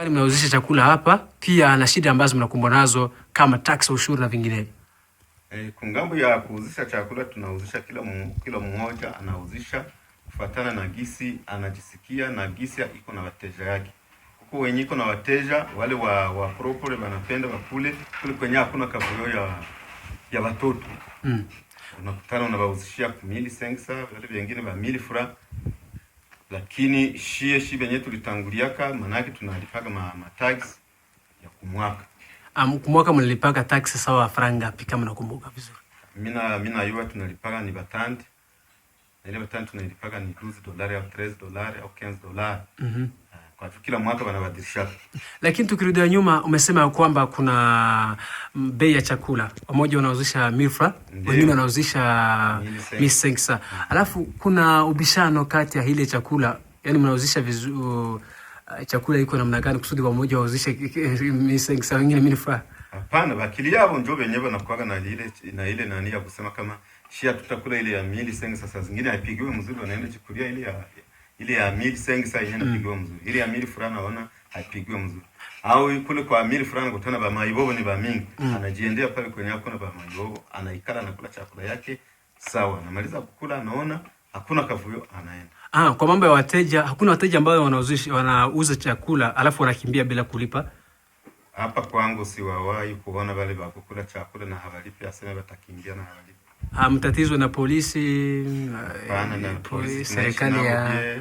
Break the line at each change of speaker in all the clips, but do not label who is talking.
Kani mnauzisha chakula hapa pia na shida ambazo mnakumbana nazo kama tax, ushuru na vinginevyo?
Kungambo ya kuuzisha chakula tunauzisha kila mmoja anauzisha kufuatana na gisi anajisikia na gisi iko na wateja yake. Huko wenye iko na wateja wale wa propole wanapenda wakule kule kwenye hakuna kavuyo ya watoto. Unakutana unawauzishia 1500 wale wengine ba 1000 francs. Lakini shi benye tulitanguliaka manake tunalipaga tax ya kumwaka.
Kumwaka mnalipaga tax sawa franga ngapi kama nakumbuka vizuri?
Mina yua tunalipaga ni batandi. Na ile batandi tunalipaga ni $12 au $13 au $15. Kwa kila mwaka wanabadilisha. Lakini
tukirudia nyuma umesema kwamba kuna bei ya chakula. Wamoja wanauzisha 1000 francs, wengine wanauzisha 1500. Alafu kuna ubishano kati ya ile chakula, yani mnauzisha chakula iko namna gani kusudi wamoja wauzishe 1500 wengine 1000 francs?
Hapana, bakili yao ndio wenyewe wanakuaga na ile nani ya kusema kama shia tutakula ile ya 1500 sasa zingine haipigiwe mzuri wanaenda chikulia ile ya 1500 sasa inaenda pigiwa mzuri. Ile ya 1000 francs naona haipigiwa mzuri. Au kule kwa 1000 francs kutana ba maibobo ni ba mingi. Anajiendea pale kwenye hakuna ba maibobo, anaikala na kula chakula yake sawa. Anamaliza kukula anaona hakuna kavuyo anaenda.
Kwa mambo ya wateja, hakuna wateja ambao wanauza chakula alafu wanakimbia bila kulipa.
Hapa kwangu siwawahi kuona wale wa kukula chakula na hawalipi, aseme watakimbia na hawalipi.
Mtatizo na polisi, serikali ya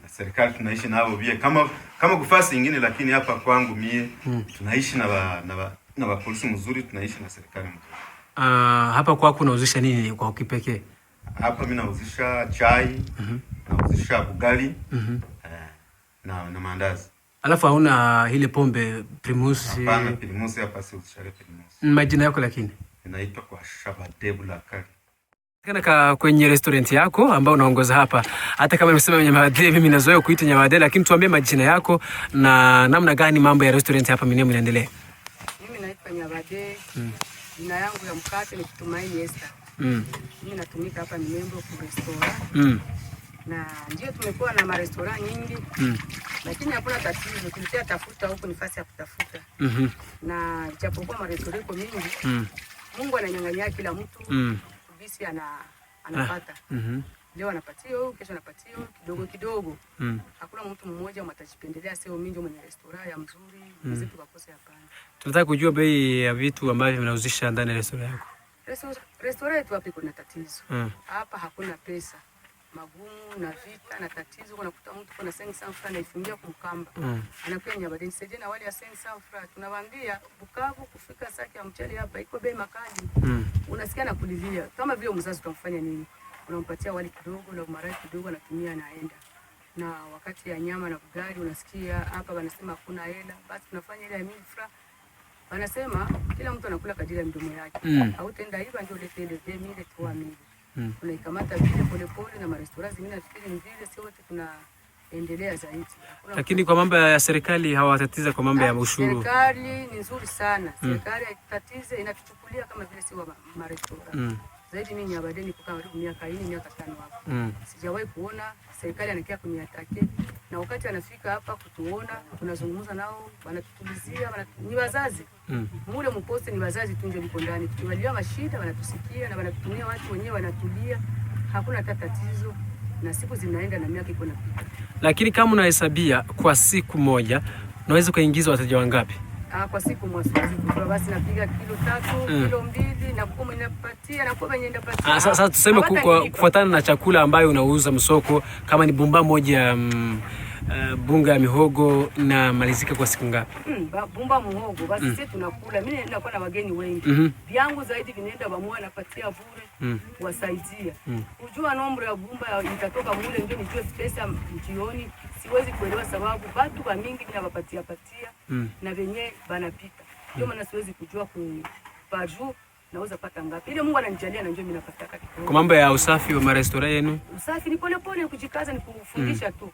serikali tunaishi nao bie kama kufasi nyingine, lakini hapa kwangu mie tunaishi na wa polisi mzuri, tunaishi na serikali mzuri.
Hapa kwako unauzisha nini kwa kipekee?
Hapa mimi nauzisha chai, nauzisha bugali na mandazi.
Alafu hauna ile pombe Primus?
Hapana, Primus hapa si uzisha Primus.
Majina yako lakini?
Inaitwa kwa Shabadebu la Kali.
Kana kwenye restaurant yako ambao unaongoza hapa, hata kama nimesema Nyamade, mimi nazoea kuita Nyamade, lakini tuambie majina yako na namna gani mambo ya restaurant hapa Minembwe inaendelea.
Mimi naitwa Nyamade. Jina yangu ya mkate ni Tumaini Esther. Mimi natumika hapa Minembwe kwa restaurant. Na ndio tumekuwa na marestaurant nyingi. Lakini hakuna tatizo, tulitia tafuta huko nafasi ya kutafuta. Na japokuwa marestaurant mingi, Mungu ananyang'anya kila mtu. Visi anapata. Leo anapatia huyu, kesho anapatia kidogo kidogo. Hakuna mtu mmoja mtajipendelea sio mimi ndio mwenye restaurant ya mzuri, hizi tukakose hapana.
Tunataka kujua bei ya vitu ambavyo mnauzisha ndani ya restaurant yako.
Restaurant yetu hapa kuna tatizo. Hapa hakuna pesa. Magumu na vita na tatizo, unakuta mtu kuna 500 francs anaifungia kumkamba. Anakuja Nyabadeni sije na wale ya 500 francs. Tunawaambia Bukavu kufika saki ya mchele hapa iko bei makali. Unasikia na kulilia. Kama vile mzazi utamfanya nini? Unampatia wali kidogo na maharage kidogo anatumia anaenda. Na wakati ya nyama na bugali unasikia hapa wanasema hakuna hela, basi tunafanya ile ya 1000 francs. Wanasema kila mtu anakula kadiri ya mdomo yake. Hautaenda hivyo ndio lete ile 2000 3000. Tunaikamata vile pole pole na marestaurant zingine nafikiri ni vile sote tunaendelea zaidi.
Lakini kwa mambo ya serikali hawatatiza kwa mambo ya ushuru.
Serikali ni nzuri sana. Serikali haitatize, inatuchukulia kama vile si wa marestaurant. Zaidi mimi Nyabadeni kwa karibu miaka 4 miaka 5 hapo. Sijawahi kuona serikali anakia kuniatake, na wakati anafika hapa kutuona tunazungumza nao, wanatutulizia, ni wazazi. Mule mposte ni wazazi tu ndio liko ndani. Tukiwalia mashida wanatusikia na wanatutumia watu wenyewe wanatulia. Hakuna tatizo na siku zinaenda na miaka iko napita.
Lakini kama unahesabia kwa siku moja unaweza kuingiza wateja wangapi?
Kwa siku moja basi napiga kilo 3, kilo 2 na kuko inapatia na kwa nyenda patia.
Sasa tuseme kufuatana na chakula ambayo unauza msoko, kama ni bumba moja bunga ya mihogo na malizika kwa siku ngapi?
Bumba muhogo basi sisi tunakula. Mimi naenda kwa na wageni wengi. Vyangu zaidi vinaenda bamoa napatia bure wasaidia. Kujua nombre ya bumba itatoka mule ndio nijue pesa mjioni. Siwezi kuelewa sababu watu wa mingi ninawapatia na wenyewe banapita. Ndio maana siwezi kujua kupaju nauza pata ngapi. Ile Mungu ananijalia na ndio mimi napata kitu.
Kwa mambo ya usafi wa marestaurant yenu?
Usafi ni pole pole, kujikaza, ni kufundisha tu.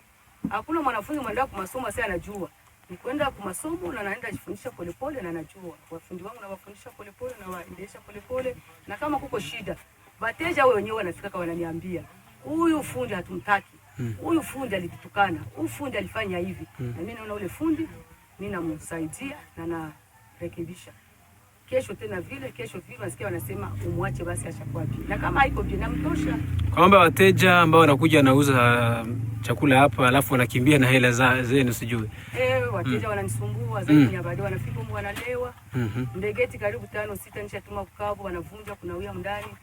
Hakuna mwanafunzi mwenda kwa masomo sasa anajua. Ni kwenda kwa masomo na naenda kujifundisha pole pole na anajua. Wafundi wangu na wafundisha pole pole na waendelesha pole pole, na kama kuko shida wateja wao wenyewe wanafika kwa wananiambia, huyu fundi hatumtaki. Huyu fundi alitutukana. Huyu fundi alifanya hivi. Na mimi naona ule fundi mimi namsaidia na narekebisha. Kesho tena vile, kesho vile, nasikia wanasema umwache basi ashakuwa pia. Na kama haiko pia namtosha.
Kwamba wateja ambao wanakuja nauza chakula hapa alafu wanakimbia na hela zenu sijui.
Wateja wananisumbua zaidi ya baadaye wanafika huko wanalewa. Ndegeti karibu 5 6 nishatuma kukavu wanavunja kunawia ndani.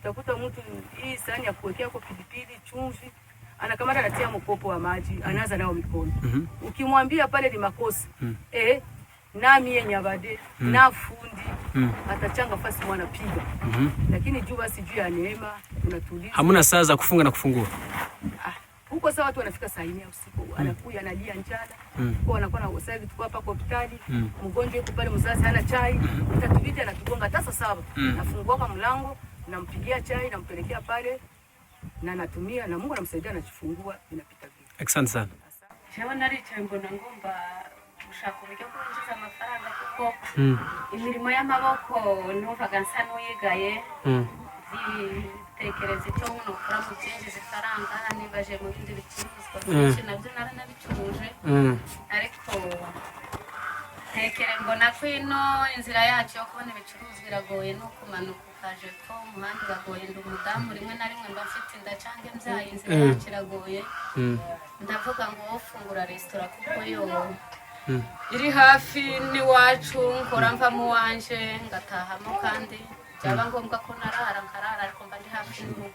Utakuta mtu hii sahani ya kuwekea kwa pilipili, chumvi, anakamata anatia mkopo wa maji, anaanza nao mikono. Ukimwambia pale ni makosa. Nami yenye abade na fundi atachanga fasi mwana piga. Lakini juu basi juu ya neema tunatuliza. Hamuna saa za kufunga na kufungua. Huko sawa watu wanafika saa 4 usiku, anakuja analia njala. Kwa anakuwa na sasa tuko hapa kwa hospitali, mgonjwa yuko pale mzazi hana chai, utatubidi anatugonga hata saa 7. Nafungua kwa mlango, nampigia chai, nampelekea pale na natumia na Mungu anamsaidia anachifungua inapita vile.
Asante sana.
Jewe naricaye mbona ngomba gushaka uburyo bwo kwinjiza amafaranga kuko imirimo y'amaboko numvaga nsa n'uyigaye tekereza icyo umuntu ukora mu byinjiza ifaranga nibaje mu bindi bicuruzwa byinshi nabyo naranabicuruje ariko tekere mbona ko ino inzira yacu yo kubona ibicuruzwa iragoye no kumanuka ukaje ko umuhanda uragoye ndi umudamu rimwe na rimwe mba mfite inda cyangwa mbyaye inzira yacu iragoye ndavuga ngo ufungura resitora kuko yo iri hafi n'iwacu nkora mva mu wanje ngatahamo kandi byaba ngombwa ko narara nkarara ariko mba ndi hafi n'urugo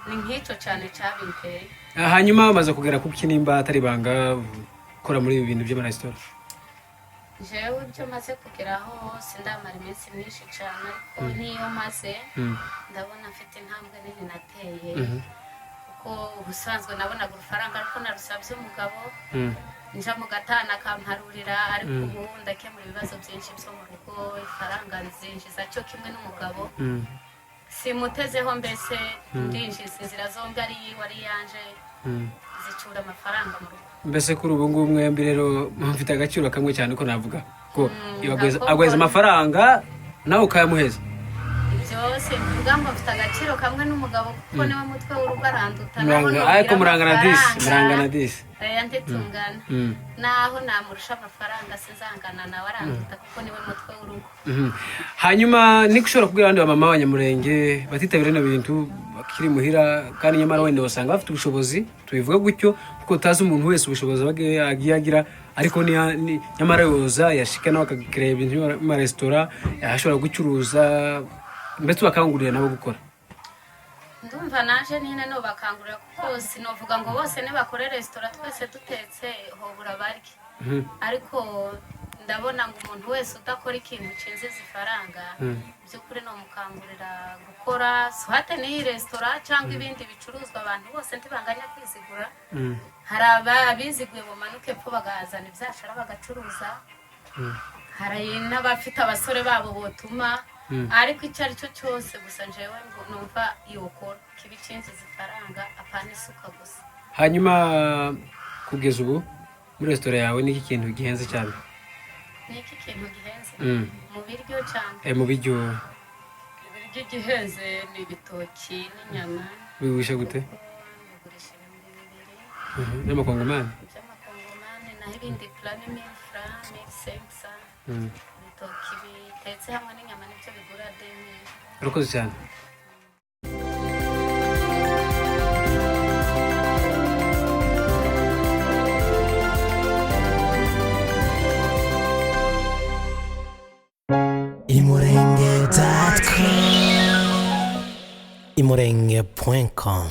ni nk'icyo cyane cyabinteye.
Hanyuma bamaze kugera ku kinimba atari banga gukora muri ibi bintu by'amaresitora?
Jewe ibyo maze kugeraho sindamara iminsi myinshi cyane ariko niyo maze ndabona mfite intambwe nini nateye kuko ubusanzwe nabonaga urufaranga ariko narusabye umugabo nja mu gatana akamparurira ariko ubu ndakemura ibibazo byinshi byo mu rugo ifaranga nzinjiza cyo kimwe n'umugabo simutezeho mbese ndinjiza inzira zombi ari wari yanje zicura amafaranga mu rugo.
Mbese kuri ubu ngubu mwembi rero mufite agaciro kamwe cyane ko navuga ko agweza amafaranga nawe ukayamuheza.
Byose mvuga ngo mfite agaciro kamwe n'umugabo kuko niwe mutwe w'urugo aranduta
ariko murangana disi
nditungana naho namurusha amafaranga sinzangana nawe aranduta kuko niwe mutwe w'urugo.
Hanyuma niko ushobora kubwira abandi bamama b'abanyamurenge batitabira bino bintu bakiri muhira kandi nyamara wenda basanga bafite ubushobozi tubivuga gutyo kuko utazi umuntu wese ubushobozi agiye agira ariko nyamara yoza yashika nawe akakireba ibintu by'amaresitora yashobora gucuruza mbese bakangurira nabo gukora.
Ndumva naje nyine no bakangurira kuko sinovuga ngo bose ne bakore resitora twese dutetse hobura barki ariko ndabona ngo umuntu wese udakora ikintu cinziza ifaranga by'ukuri no mukangurira gukora swate ni resitora cyangwa ibindi bicuruzwa abantu bose ntibanganya kwizigura hari abiziguye bumanuke pfo bagazana ibyashara bagacuruza hari n'abafite abasore babo botuma ariko icyari cyo cyose gusa njewe ngo numva yokora kibicinziza ifaranga apana isuka gusa.
Hanyuma kugeza ubu muri resitora yawe niki kintu gihenze cyane?
Niki kintu gihenze mu biryo cyane
mu biryo
gihenze ni ibitoki n'inyama.
Wiwisha gute?
Bigurisha 2,000
n'amakongomani
naho ibindi plani 1,000 francs 1,500 ibitoki bitetse hamwe n'inyama nibyo bigura 2,000.
Urakoze cyane.
imurenge.com